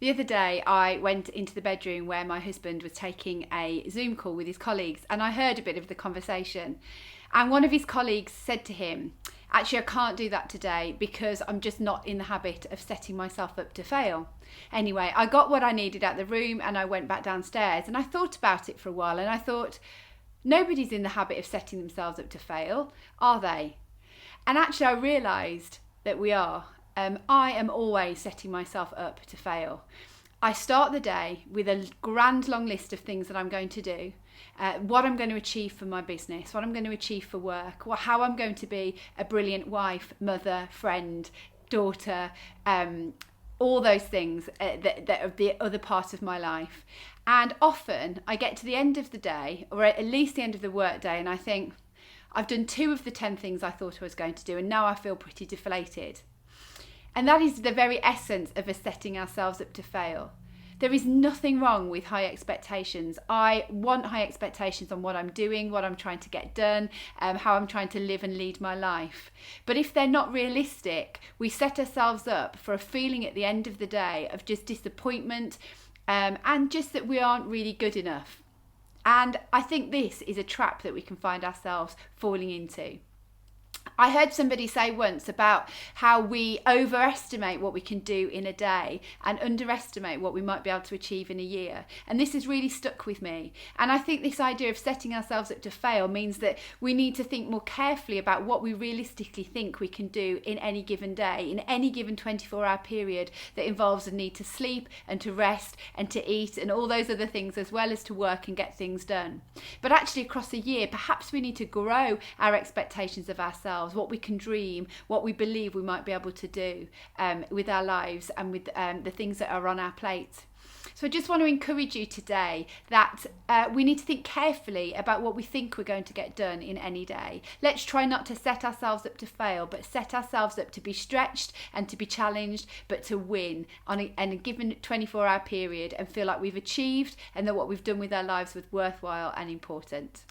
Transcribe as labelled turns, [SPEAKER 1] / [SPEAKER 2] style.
[SPEAKER 1] The other day I went into the bedroom where my husband was taking a Zoom call with his colleagues, and I heard a bit of the conversation. And one of his colleagues said to him, actually, I can't do that today because I'm just not in the habit of setting myself up to fail. Anyway, I got what I needed out of the room and I went back downstairs, and I thought about it for a while, and I thought, nobody's in the habit of setting themselves up to fail, are they? And actually I realised that we are. I am always setting myself up to fail. I start the day with a grand long list of things that I'm going to do, what I'm going to achieve for my business, what I'm going to achieve for work, how I'm going to be a brilliant wife, mother, friend, daughter, all those things that are the other part of my life. And often I get to the end of the day, or at least the end of the work day, and I think, I've done 2 of the 10 things I thought I was going to do, and now I feel pretty deflated. And that is the very essence of us setting ourselves up to fail. There is nothing wrong with high expectations. I want high expectations on what I'm doing, what I'm trying to get done, how I'm trying to live and lead my life. But if they're not realistic, we set ourselves up for a feeling at the end of the day of just disappointment, and just that we aren't really good enough. And I think this is a trap that we can find ourselves falling into. I heard somebody say once about how we overestimate what we can do in a day and underestimate what we might be able to achieve in a year. And this has really stuck with me. And I think this idea of setting ourselves up to fail means that we need to think more carefully about what we realistically think we can do in any given day, in any given 24-hour period that involves a need to sleep and to rest and to eat and all those other things, as well as to work and get things done. But actually across a year, perhaps we need to grow our expectations of ourselves, what we can dream, what we believe we might be able to do with our lives and with the things that are on our plate. So I just want to encourage you today that we need to think carefully about what we think we're going to get done in any day. Let's try not to set ourselves up to fail, but set ourselves up to be stretched and to be challenged, but to win on a given 24-hour period and feel like we've achieved and that what we've done with our lives was worthwhile and important.